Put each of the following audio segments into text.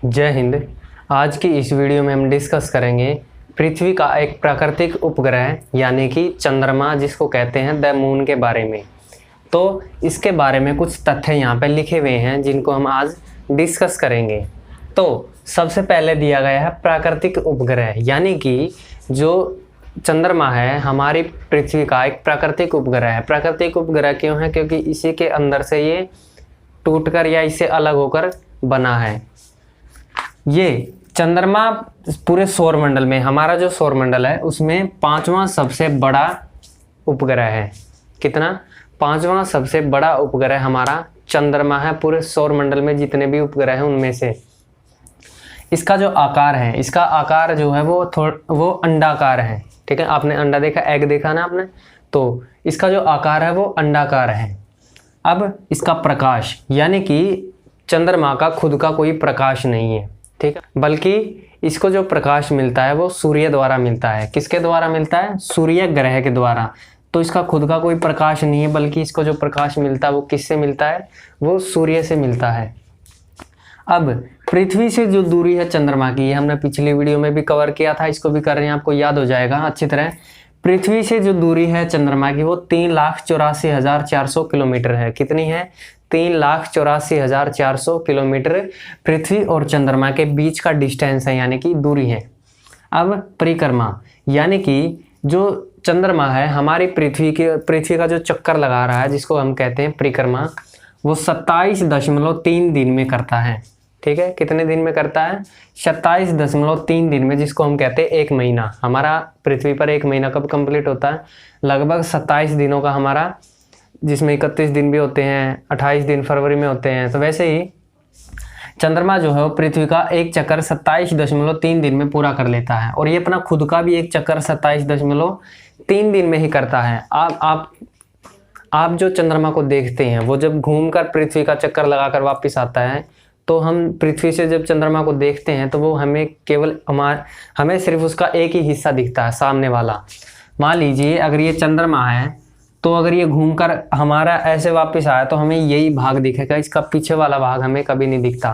जय हिंद। आज की इस वीडियो में हम डिस्कस करेंगे पृथ्वी का एक प्राकृतिक उपग्रह यानी कि चंद्रमा, जिसको कहते हैं द मून के बारे में। तो इसके बारे में कुछ तथ्य यहाँ पे लिखे हुए हैं जिनको हम आज डिस्कस करेंगे। तो सबसे पहले दिया गया है प्राकृतिक उपग्रह, यानी कि जो चंद्रमा है हमारी पृथ्वी का एक प्राकृतिक उपग्रह है। प्राकृतिक उपग्रह क्यों है? क्योंकि इसी के अंदर से ये टूटकर या इससे अलग होकर बना है। ये चंद्रमा पूरे सौरमंडल में, हमारा जो सौरमंडल है उसमें पांचवा सबसे बड़ा उपग्रह है। कितना? पांचवा सबसे बड़ा उपग्रह हमारा चंद्रमा है पूरे सौरमंडल में जितने भी उपग्रह हैं उनमें से। इसका जो आकार है, इसका आकार जो है वो अंडाकार है। ठीक है, आपने अंडा देखा, एग देखा ना आपने, तो इसका जो आकार है वो अंडाकार है। अब इसका प्रकाश, यानी कि चंद्रमा का खुद का कोई प्रकाश नहीं है, ठीक है, बल्कि इसको जो प्रकाश मिलता है वो सूर्य द्वारा मिलता है। किसके द्वारा मिलता है? सूर्य ग्रह के द्वारा। तो इसका खुद का कोई प्रकाश नहीं है, बल्कि इसको जो प्रकाश मिलता है वो किससे मिलता है? वो सूर्य से मिलता है। अब पृथ्वी से जो दूरी है चंद्रमा की, ये हमने पिछली वीडियो में भी कवर किया था, इसको भी कर रहे हैं, आपको याद हो जाएगा अच्छी तरह। पृथ्वी से जो दूरी है चंद्रमा की वो 3,84,400 किलोमीटर है। कितनी है? 3,84,400 किलोमीटर पृथ्वी और चंद्रमा के बीच का डिस्टेंस है, यानी कि दूरी है। अब परिक्रमा, यानी कि जो चंद्रमा है हमारी पृथ्वी का जो चक्कर लगा रहा है, जिसको हम कहते हैं परिक्रमा, वो 27.3 दिन में करता है। ठीक है, कितने दिन में करता है? 27.3 दिन में, जिसको हम कहते हैं एक महीना। हमारा पृथ्वी पर एक महीना कब कंप्लीट होता है? लगभग 27 दिनों का हमारा, जिसमें 31 दिन भी होते हैं, 28 दिन फरवरी में होते हैं। तो वैसे ही चंद्रमा जो है वो पृथ्वी का एक चक्कर 27.3 दिन में पूरा कर लेता है, और ये अपना खुद का भी एक चक्कर 27.3 दिन में ही करता है। आप जो चंद्रमा को देखते हैं वो जब घूमकर पृथ्वी का चक्कर लगाकर वापस आता है, तो हम पृथ्वी से जब चंद्रमा को देखते हैं तो वो हमें सिर्फ उसका एक ही हिस्सा दिखता है, सामने वाला। मान लीजिए अगर ये चंद्रमा है, तो अगर ये घूमकर हमारा ऐसे वापस आया तो हमें यही भाग दिखेगा, इसका पीछे वाला भाग हमें कभी नहीं दिखता।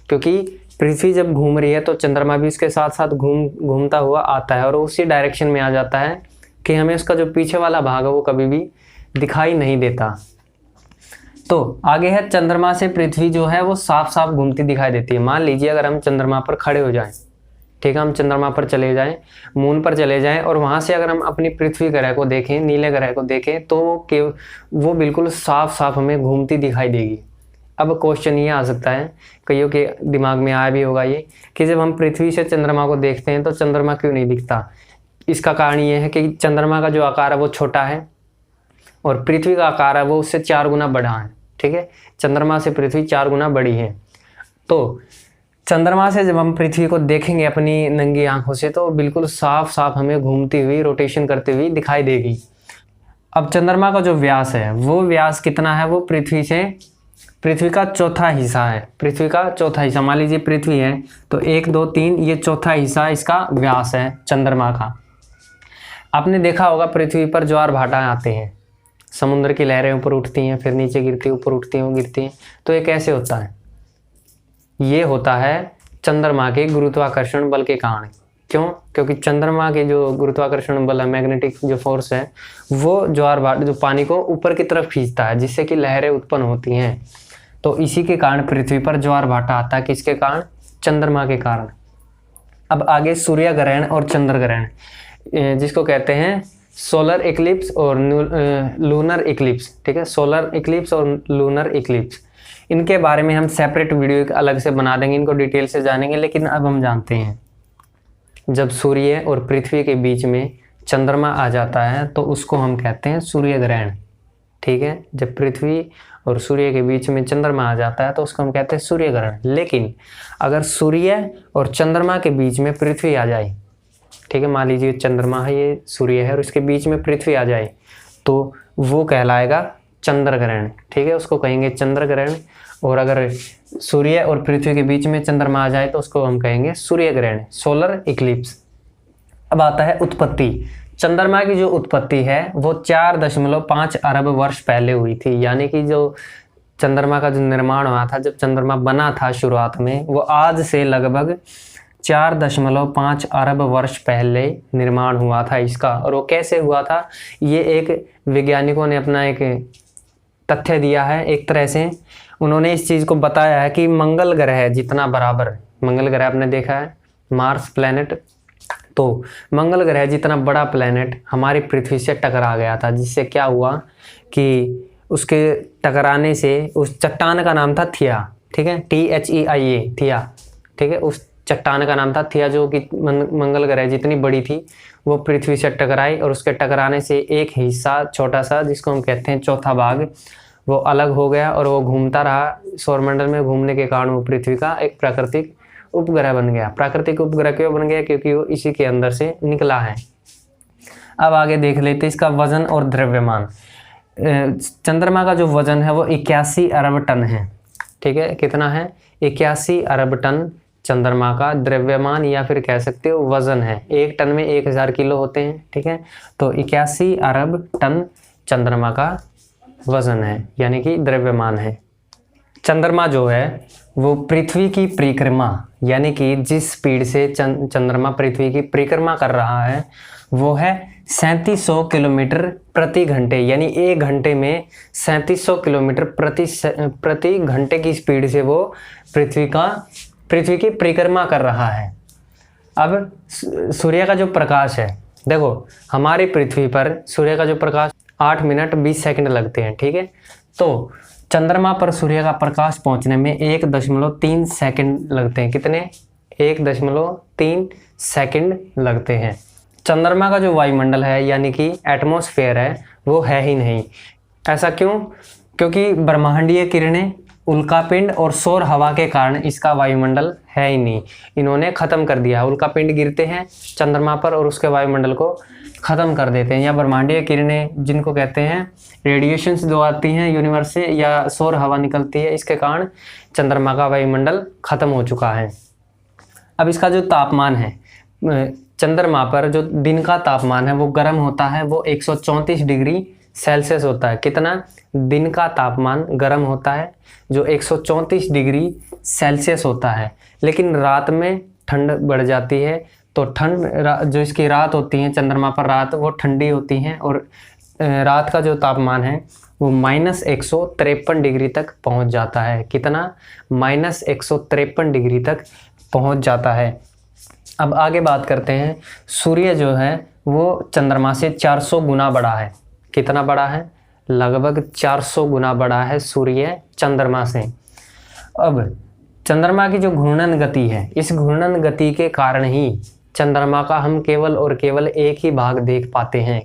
क्योंकि पृथ्वी जब घूम रही है तो चंद्रमा भी उसके साथ साथ घूमता हुआ आता है और उसी डायरेक्शन में आ जाता है कि हमें उसका जो पीछे वाला भाग है वो कभी भी दिखाई नहीं देता। तो आगे है, चंद्रमा से पृथ्वी जो है वो साफ साफ घूमती दिखाई देती है। मान लीजिए अगर हम चंद्रमा पर खड़े हो जाएं, ठीक है, हम चंद्रमा पर चले जाएं, मून पर चले जाएं, और वहां से अगर हम अपनी पृथ्वी ग्रह को देखें, नीले ग्रह को देखें, तो वो बिल्कुल साफ साफ हमें घूमती दिखाई देगी। अब क्वेश्चन ये आ सकता है, कईयों के दिमाग में आया भी होगा ये, कि जब हम पृथ्वी से चंद्रमा को देखते हैं तो चंद्रमा क्यों नहीं दिखता? इसका कारण ये है कि चंद्रमा का जो आकार है वो छोटा है और पृथ्वी का आकार है वो उससे 4 गुना बड़ा है। ठीक है, चंद्रमा से पृथ्वी 4 गुना बड़ी है। तो चंद्रमा से जब हम पृथ्वी को देखेंगे अपनी नंगी आंखों से, तो बिल्कुल साफ साफ हमें घूमती हुई, रोटेशन करती हुई दिखाई देगी। अब चंद्रमा का जो व्यास है वो व्यास कितना है? वो पृथ्वी का चौथा हिस्सा है। पृथ्वी का चौथा हिस्सा, मान लीजिए पृथ्वी है तो 1, 2, 3, ये चौथा हिस्सा इसका व्यास है चंद्रमा का। आपने देखा होगा पृथ्वी पर ज्वार भाटा आते हैं, समुद्र की लहरें ऊपर उठती हैं, फिर नीचे गिरती, ऊपर उठती हैं, गिरती हैं। तो ये कैसे होता है? ये होता है चंद्रमा के गुरुत्वाकर्षण बल के कारण। क्यों? क्योंकि चंद्रमा के जो गुरुत्वाकर्षण बल है, मैग्नेटिक जो फोर्स है, वो ज्वार भाटा, जो पानी को ऊपर की तरफ खींचता है, जिससे कि लहरें उत्पन्न होती हैं। तो इसी के कारण पृथ्वी पर ज्वार भाटा आता है। किसके कारण? चंद्रमा के कारण। अब आगे सूर्य ग्रहण और चंद्र ग्रहण, जिसको कहते हैं सोलर इक्लिप्स और लूनर इक्लिप्स। ठीक है, सोलर इक्लिप्स और लूनर इक्लिप्स, इनके बारे में हम सेपरेट वीडियो एक अलग से बना देंगे, इनको डिटेल से जानेंगे। लेकिन अब हम जानते हैं, जब सूर्य और पृथ्वी के बीच में चंद्रमा आ जाता है तो उसको हम कहते हैं सूर्य ग्रहण। ठीक है, जब पृथ्वी और सूर्य के बीच में चंद्रमा आ जाता है तो उसको हम कहते हैं सूर्य ग्रहण। लेकिन अगर सूर्य और चंद्रमा के बीच में पृथ्वी आ जाए, ठीक है, मान लीजिए चंद्रमा है, ये सूर्य है, और इसके बीच में पृथ्वी आ जाए, तो वो कहलाएगा चंद्र ग्रहण। ठीक है, उसको कहेंगे चंद्र ग्रहण। और अगर सूर्य और पृथ्वी के बीच में चंद्रमा आ जाए तो उसको हम कहेंगे सूर्य ग्रहण, सोलर इक्लिप्स। अब आता है उत्पत्ति। चंद्रमा की जो उत्पत्ति है वो 4.5 अरब वर्ष पहले हुई थी, यानी कि जो चंद्रमा का जो निर्माण हुआ था, जब चंद्रमा बना था शुरुआत में, वो आज से लगभग 4.5 अरब वर्ष पहले निर्माण हुआ था इसका। और वो कैसे हुआ था, ये एक वैज्ञानिकों ने अपना एक तथ्य दिया है। एक तरह से उन्होंने इस चीज़ को बताया है कि मंगल ग्रह जितना बराबर, मंगल ग्रह आपने देखा है मार्स प्लैनेट, तो मंगल ग्रह जितना बड़ा प्लैनेट हमारी पृथ्वी से टकरा गया था, जिससे क्या हुआ कि उसके टकराने से उस चट्टान का नाम था थिया, ठीक है, THEIA, थिया, ठीक है, उस चट्टान का नाम था थिया, जो कि मंगल ग्रह जितनी बड़ी थी वो पृथ्वी से टकराई, और उसके टकराने से एक हिस्सा छोटा सा, जिसको हम कहते हैं चौथा भाग, वो अलग हो गया और वो घूमता रहा सौरमंडल में। घूमने के कारण वो पृथ्वी का एक प्राकृतिक उपग्रह बन गया। प्राकृतिक उपग्रह क्यों बन गया, क्योंकि वो इसी के अंदर से निकला है। अब आगे देख लेते इसका वजन और द्रव्यमान। चंद्रमा का जो वजन है वो 81 अरब टन है, ठीक है, कितना है, 81 अरब टन चंद्रमा का द्रव्यमान, या फिर कह सकते हो वजन है। एक टन में 1000 किलो होते हैं, ठीक है, तो 81 अरब टन चंद्रमा का वजन है, यानी कि द्रव्यमान है। चंद्रमा जो है वो पृथ्वी की परिक्रमा, यानी कि जिस स्पीड से चंद्रमा पृथ्वी की परिक्रमा कर रहा है वो है 3700 किलोमीटर प्रति घंटे, यानी 1 घंटे में 3700 किलोमीटर प्रति घंटे की स्पीड से वो पृथ्वी की परिक्रमा कर रहा है। अब सूर्य का जो प्रकाश है, देखो हमारी पृथ्वी पर सूर्य का जो प्रकाश 8 मिनट 20 सेकंड लगते हैं, ठीक है, तो चंद्रमा पर सूर्य का प्रकाश पहुंचने में 1.3 सेकंड लगते हैं। कितने, 1.3 सेकंड लगते हैं। चंद्रमा का जो वायुमंडल है, यानी कि एटमॉस्फेयर है, वो है ही नहीं। ऐसा क्यों, क्योंकि ब्रह्मांडीय किरणें, उल्कापिंड और सौर हवा के कारण इसका वायुमंडल है ही नहीं, इन्होंने ख़त्म कर दिया। उल्कापिंड गिरते हैं चंद्रमा पर और उसके वायुमंडल को ख़त्म कर देते हैं, या ब्रह्मांडीय किरणें जिनको कहते हैं रेडिएशंस जो आती हैं यूनिवर्स से, या सौर हवा निकलती है, इसके कारण चंद्रमा का वायुमंडल ख़त्म हो चुका है। अब इसका जो तापमान है, चंद्रमा पर जो दिन का तापमान है वो गर्म होता है, वो 134 डिग्री सेल्सियस होता है। कितना, दिन का तापमान गर्म होता है जो 134 डिग्री सेल्सियस होता है। लेकिन रात में ठंड बढ़ जाती है, तो ठंड जो इसकी रात होती है चंद्रमा पर, रात वो ठंडी होती हैं, और रात का जो तापमान है वो -153 डिग्री तक पहुंच जाता है। कितना, -153 डिग्री तक पहुंच जाता है। अब आगे बात करते हैं, सूर्य जो है वो चंद्रमा से 400 गुना बड़ा है। कितना बड़ा है, लगभग 400 गुना बड़ा है सूर्य चंद्रमा से। अब चंद्रमा की जो घूर्णन गति है, इस घूर्णन गति के कारण ही चंद्रमा का हम केवल और केवल एक ही भाग देख पाते हैं।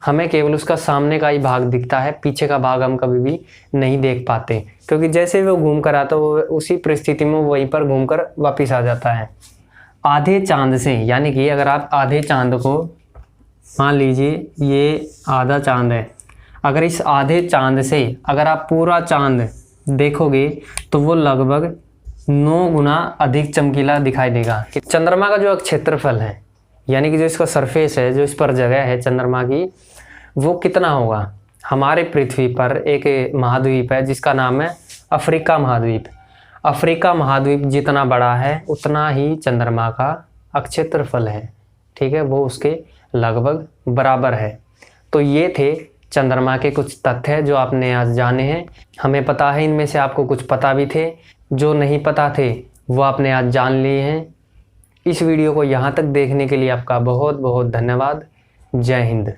हमें केवल उसका सामने का ही भाग दिखता है, पीछे का भाग हम कभी भी नहीं देख पाते, क्योंकि जैसे वो घूम कर आता है वो उसी परिस्थिति में वहीं पर घूमकर वापस आ जाता है। आधे चांद से, यानी कि अगर आप आधे चांद को, मान लीजिए ये आधा चांद है, अगर इस आधे चांद से अगर आप पूरा चांद देखोगे तो वो लगभग 9 गुना अधिक चमकीला दिखाई देगा। कि चंद्रमा का जो क्षेत्रफल है, यानी कि जो इसका सरफेस है, जो इस पर जगह है चंद्रमा की, वो कितना होगा। हमारे पृथ्वी पर एक महाद्वीप है जिसका नाम है अफ्रीका महाद्वीप। अफ्रीका महाद्वीप जितना बड़ा है उतना ही चंद्रमा का क्षेत्रफल है, ठीक है, वो उसके लगभग बराबर है। तो ये थे चंद्रमा के कुछ तथ्य जो आपने आज जाने हैं। हमें पता है इनमें से आपको कुछ पता भी थे, जो नहीं पता थे वो आपने आज जान लिए हैं। इस वीडियो को यहाँ तक देखने के लिए आपका बहुत बहुत धन्यवाद। जय हिंद।